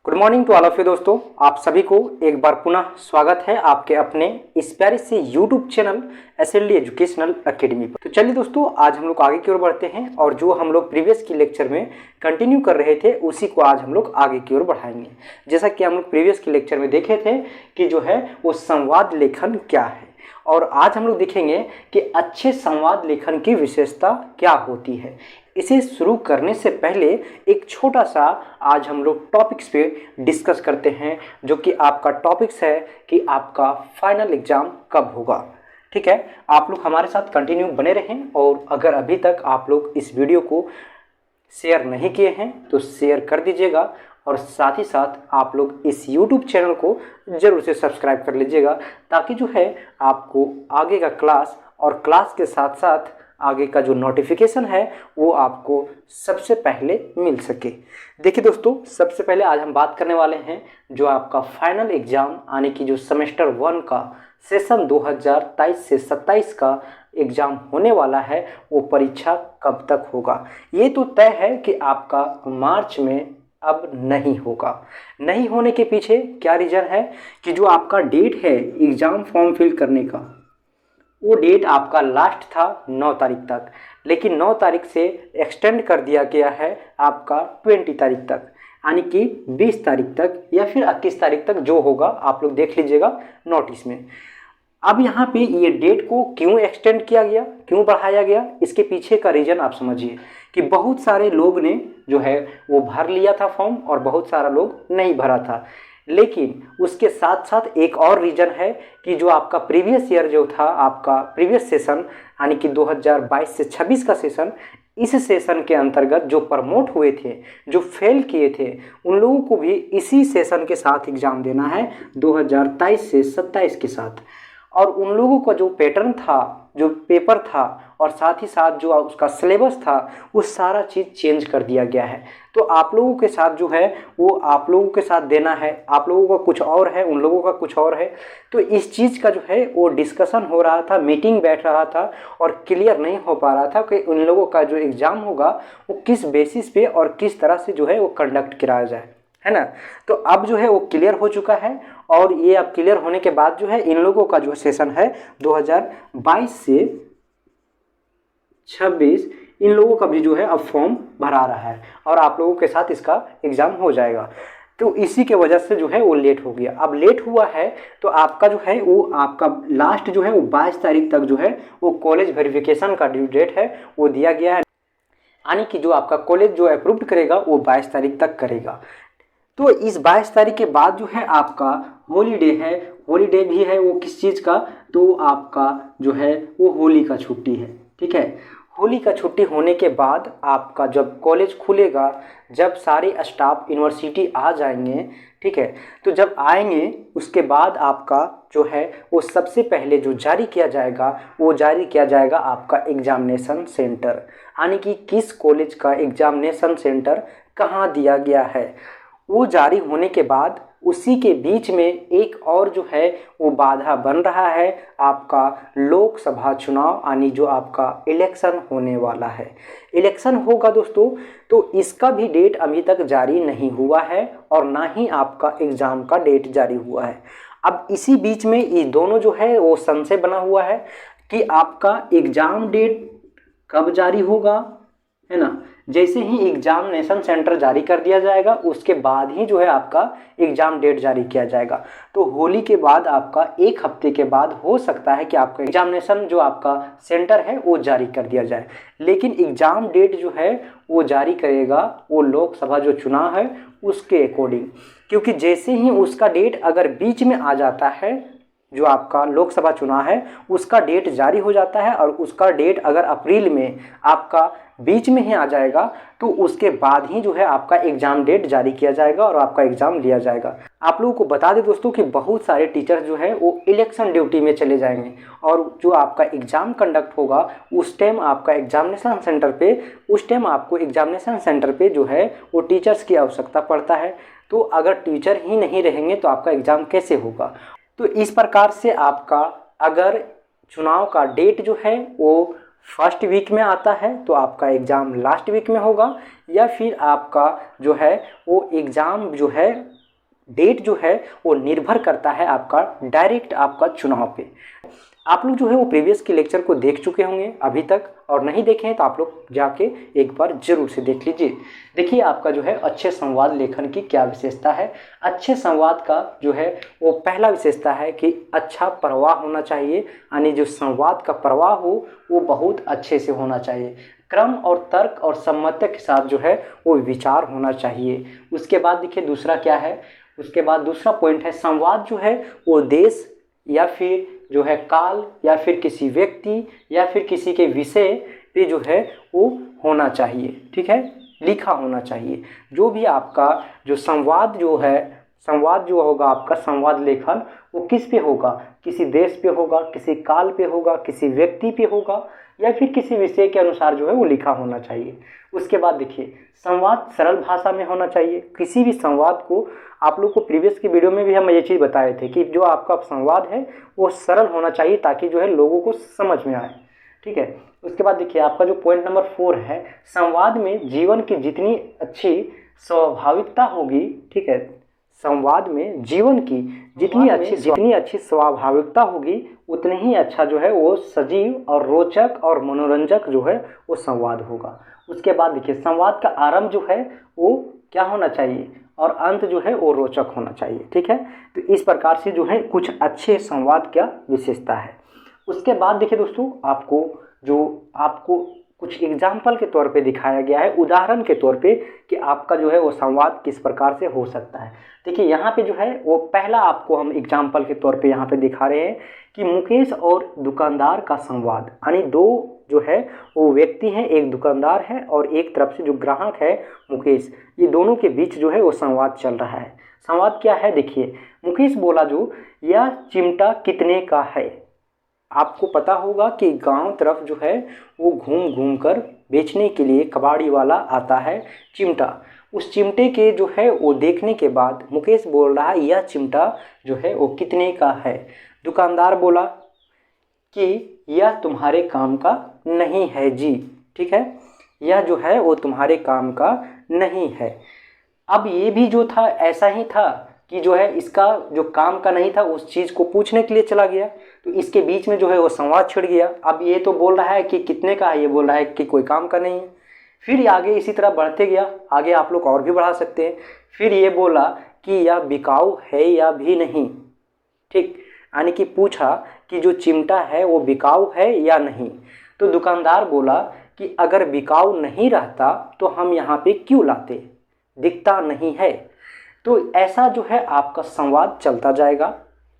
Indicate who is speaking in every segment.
Speaker 1: Good morning to all of you दोस्तों। आप सभी को एक बार पुनः स्वागत है आपके अपने इस प्यारे से YouTube channel SLD educational academy पर। तो चलिए दोस्तों, आज हम लोग आगे की ओर बढ़ते हैं और जो हम लोग प्रीवियस की लेक्चर में कंटिन्यू कर रहे थे उसी को आज हम लोग आगे की ओर बढ़ाएंगे। जैसा कि हम लोग प्रीवियस की लेक्चर में देखे थे कि जो है वो संवाद लेखन क्या है, और आज हम लोग देखेंगे कि अच्छे संवाद लेखन की विशेषता क्या होती है। इसे शुरू करने से पहले एक छोटा सा आज हम लोग टॉपिक्स पे डिस्कस करते हैं, जो कि आपका टॉपिक्स है कि आपका फाइनल एग्जाम कब होगा। ठीक है, आप लोग हमारे साथ कंटिन्यू बने रहें, और अगर अभी तक आप लोग इस वीडियो को शेयर नहीं किए हैं तो शेयर कर दीजिएगा, और साथ ही साथ आप लोग इस YouTube चैनल को ज़रूर से सब्सक्राइब कर लीजिएगा, ताकि जो है आपको आगे का क्लास और क्लास के साथ साथ आगे का जो नोटिफिकेशन है वो आपको सबसे पहले मिल सके। देखिए दोस्तों, सबसे पहले आज हम बात करने वाले हैं जो आपका फाइनल एग्ज़ाम यानी कि जो सेमेस्टर 1 का सेशन 2023 से 27 का एग्ज़ाम होने वाला है, वो परीक्षा कब तक होगा। ये तो तय है कि आपका मार्च में अब नहीं होगा। नहीं होने के पीछे क्या रीज़न है कि जो आपका डेट है एग्ज़ाम फॉर्म फिल करने का, वो डेट आपका लास्ट था 9 तारीख तक, लेकिन 9 तारीख से एक्सटेंड कर दिया गया है आपका 20 तारीख तक, यानी कि 20 तारीख तक या फिर 21 तारीख तक जो होगा आप लोग देख लीजिएगा नोटिस में। अब यहाँ पे ये डेट को क्यों एक्सटेंड किया गया, क्यों बढ़ाया गया, इसके पीछे का रीज़न आप समझिए कि बहुत सारे लोग ने जो है वो भर लिया था फॉर्म और बहुत सारा लोग नहीं भरा था। लेकिन उसके साथ साथ एक और रीज़न है कि जो आपका प्रीवियस ईयर जो था आपका प्रीवियस सेशन यानी कि 2022 से 26 का सेशन, इस सेशन के अंतर्गत जो प्रमोट हुए थे, जो फेल किए थे, उन लोगों को भी इसी सेशन के साथ एग्ज़ाम देना है 2023 से 27 के साथ। और उन लोगों का जो पैटर्न था, जो पेपर था, और साथ ही साथ जो उसका सिलेबस था, वो सारा चीज़ चेंज कर दिया गया है। तो आप लोगों के साथ जो है वो आप लोगों के साथ देना है, आप लोगों का कुछ और है, उन लोगों का कुछ और है। तो इस चीज़ का जो है वो डिस्कशन हो रहा था, मीटिंग बैठ रहा था, और क्लियर नहीं हो पा रहा था कि उन लोगों का जो एग्ज़ाम होगा वो किस बेसिस पे और किस तरह से जो है वो कंडक्ट कराया जाए, है ना। तो अब जो है वो क्लियर हो चुका है, और ये अब क्लियर होने के बाद जो है इन लोगों का जो सेशन है 2022 से 26, इन लोगों का भी जो है अब फॉर्म भरा रहा है और आप लोगों के साथ इसका एग्ज़ाम हो जाएगा। तो इसी के वजह से जो है वो लेट हो गया। अब लेट हुआ है तो आपका जो है वो आपका लास्ट जो है वो 22 तारीख तक जो है वो कॉलेज वेरिफिकेशन का ड्यू डेट है वो दिया गया है, यानी कि जो आपका कॉलेज जो अप्रूव्ड करेगा वो 22 तारीख तक करेगा। तो इस 22 तारीख के बाद जो है आपका हॉलीडे है, हॉलीडे भी है वो किस चीज़ का, तो आपका जो है वो होली का छुट्टी है। ठीक है, होली का छुट्टी होने के बाद आपका जब कॉलेज खुलेगा, जब सारे स्टाफ यूनिवर्सिटी आ जाएंगे, ठीक है, तो जब आएंगे उसके बाद आपका जो है वो सबसे पहले जो जारी किया जाएगा वो जारी किया जाएगा आपका एग्जामिनेशन सेंटर, यानी कि किस कॉलेज का एग्जामिनेशन सेंटर कहाँ दिया गया है। वो जारी होने के बाद उसी के बीच में एक और जो है वो बाधा बन रहा है आपका लोकसभा चुनाव, यानी जो आपका इलेक्शन होने वाला है। इलेक्शन होगा दोस्तों, तो इसका भी डेट अभी तक जारी नहीं हुआ है और ना ही आपका एग्ज़ाम का डेट जारी हुआ है। अब इसी बीच में ये दोनों जो है वो संशय बना हुआ है कि आपका एग्ज़ाम डेट कब जारी होगा, है ना। जैसे ही एग्जामिनेशन सेंटर जारी कर दिया जाएगा उसके बाद ही जो है आपका एग्ज़ाम डेट जारी किया जाएगा। तो होली के बाद आपका एक हफ्ते के बाद हो सकता है कि आपका एग्जामिनेशन जो आपका सेंटर है वो जारी कर दिया जाए, लेकिन एग्ज़ाम डेट जो है वो जारी करेगा वो लोकसभा जो चुनाव है उसके अकॉर्डिंग, क्योंकि जैसे ही उसका डेट अगर बीच में आ जाता है, जो आपका लोकसभा चुनाव है उसका डेट जारी हो जाता है और उसका डेट अगर अप्रैल में आपका बीच में ही आ जाएगा, तो उसके बाद ही जो है आपका एग्ज़ाम डेट जारी किया जाएगा और आपका एग्ज़ाम लिया जाएगा। आप लोगों को बता दें दोस्तों कि बहुत सारे टीचर जो है वो इलेक्शन ड्यूटी में चले जाएंगे, और जो आपका एग्ज़ाम कंडक्ट होगा उस टाइम आपका एग्जामिनेशन सेंटर पे, उस टाइम आपको एग्जामिनेशन सेंटर पे जो है वो टीचर्स की आवश्यकता पड़ता है। तो अगर टीचर ही नहीं रहेंगे तो आपका एग्ज़ाम कैसे होगा। तो इस प्रकार से आपका अगर चुनाव का डेट जो है वो फर्स्ट वीक में आता है तो आपका एग्ज़ाम लास्ट वीक में होगा, या फिर आपका जो है वो एग्ज़ाम जो है डेट जो है वो निर्भर करता है आपका डायरेक्ट आपका चुनाव पे। आप लोग जो है वो प्रीवियस के लेक्चर को देख चुके होंगे अभी तक, और नहीं देखे हैं तो आप लोग जाके एक बार जरूर से देख लीजिए। देखिए आपका जो है अच्छे संवाद लेखन की क्या विशेषता है। अच्छे संवाद का जो है वो पहला विशेषता है कि अच्छा प्रवाह होना चाहिए, यानी जो संवाद का प्रवाह हो वो बहुत अच्छे से होना चाहिए। क्रम और तर्क और सम्मति के साथ जो है वो विचार होना चाहिए। उसके बाद देखिए दूसरा क्या है, उसके बाद दूसरा पॉइंट है संवाद जो है वो देश या फिर जो है काल या फिर किसी व्यक्ति या फिर किसी के विषय पे जो है वो होना चाहिए, ठीक है, लिखा होना चाहिए। जो भी आपका जो संवाद जो है, संवाद जो होगा आपका संवाद लेखन वो किस पे होगा, किसी देश पे होगा, किसी काल पे होगा, किसी व्यक्ति पे होगा या फिर किसी विषय के अनुसार जो है वो लिखा होना चाहिए। उसके बाद देखिए संवाद सरल भाषा में होना चाहिए। किसी भी संवाद को आप लोग को प्रीवियस की वीडियो में भी हम ये चीज़ बताए थे कि जो आपका संवाद है वो सरल होना चाहिए ताकि जो है लोगों को समझ में आए, ठीक है। उसके बाद देखिए आपका जो पॉइंट नंबर 4 है, संवाद में जीवन की जितनी अच्छी स्वाभाविकता होगी, ठीक है, संवाद में जीवन की जितनी अच्छी स्वाभाविकता होगी उतनी ही अच्छा जो है वो सजीव और रोचक और मनोरंजक जो है वो संवाद होगा। उसके बाद देखिए संवाद का आरंभ जो है वो क्या होना चाहिए और अंत जो है वो रोचक होना चाहिए, ठीक है। तो इस प्रकार से जो है कुछ अच्छे संवाद क्या विशेषता है। उसके बाद देखिए दोस्तों आपको कुछ एग्जाम्पल के तौर पे दिखाया गया है, उदाहरण के तौर पे कि आपका जो है वो संवाद किस प्रकार से हो सकता है। देखिए यहाँ पे जो है वो पहला आपको हम एग्जाम्पल के तौर पे यहाँ पे दिखा रहे हैं कि मुकेश और दुकानदार का संवाद, यानी दो जो है वो व्यक्ति हैं, एक दुकानदार है और एक तरफ से जो ग्राहक है मुकेश, ये दोनों के बीच जो है वो संवाद चल रहा है। संवाद क्या है देखिए, मुकेश बोला जो यह चिमटा कितने का है। आपको पता होगा कि गांव तरफ जो है वो घूम घूम कर बेचने के लिए कबाड़ी वाला आता है चिमटा। उस चिमटे के जो है वो देखने के बाद मुकेश बोल रहा है यह चिमटा जो है वो कितने का है। दुकानदार बोला कि यह तुम्हारे काम का नहीं है जी, ठीक है, यह जो है वो तुम्हारे काम का नहीं है। अब ये भी जो था ऐसा ही था कि जो है इसका जो काम का नहीं था उस चीज़ को पूछने के लिए चला गया, तो इसके बीच में जो है वो संवाद छिड़ गया। अब ये तो बोल रहा है कि कितने का है, ये बोल रहा है कि कोई काम का नहीं है। फिर आगे इसी तरह बढ़ते गया, आगे आप लोग और भी बढ़ा सकते हैं। फिर ये बोला कि यह बिकाऊ है या भी नहीं, ठीक, यानी कि पूछा कि जो चिमटा है वो बिकाऊ है या नहीं। तो दुकानदार बोला कि अगर बिकाऊ नहीं रहता तो हम यहाँ पे क्यों लाते, दिखता नहीं है। तो ऐसा जो है आपका संवाद चलता जाएगा।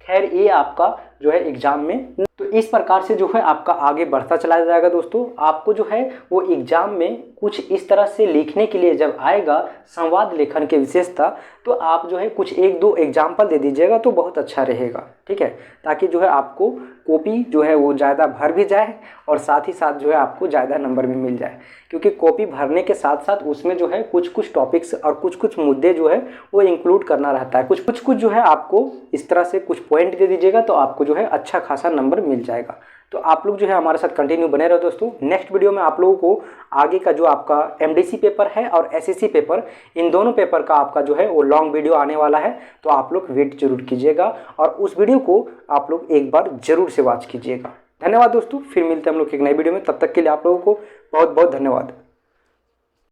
Speaker 1: खैर ये आपका जो है एग्जाम में, तो इस प्रकार से जो है आपका आगे बढ़ता चला जाएगा। दोस्तों आपको जो है वो एग्जाम में कुछ इस तरह से लिखने के लिए जब आएगा संवाद लेखन की विशेषता, तो आप जो है कुछ 1-2 एग्जाम्पल दे दीजिएगा तो बहुत अच्छा रहेगा, ठीक है, ताकि जो है आपको कॉपी जो है वो ज़्यादा भर भी जाए और साथ ही साथ जो है आपको ज़्यादा नंबर भी मिल जाए। क्योंकि कॉपी भरने के साथ साथ उसमें जो है कुछ टॉपिक्स और कुछ मुद्दे जो है वो इंक्लूड करना रहता है। कुछ जो है आपको इस तरह से कुछ पॉइंट दे दीजिएगा तो आपको जो है अच्छा खासा नंबर मिल जाएगा। तो आप लोग जो है हमारे साथ कंटिन्यू बने रहो दोस्तों। नेक्स्ट वीडियो में आप लोगों को आगे का जो आपका एमडीसी पेपर है और एसएससी पेपर, इन दोनों पेपर का आपका जो है वो लॉन्ग वीडियो आने वाला है, तो आप लोग वेट जरूर कीजिएगा और उस वीडियो को आप लोग एक बार जरूर से वॉच कीजिएगा। धन्यवाद दोस्तों, फिर मिलते हैं हम लोग एक नई वीडियो में। तब तक के लिए आप लोगों को बहुत बहुत धन्यवाद।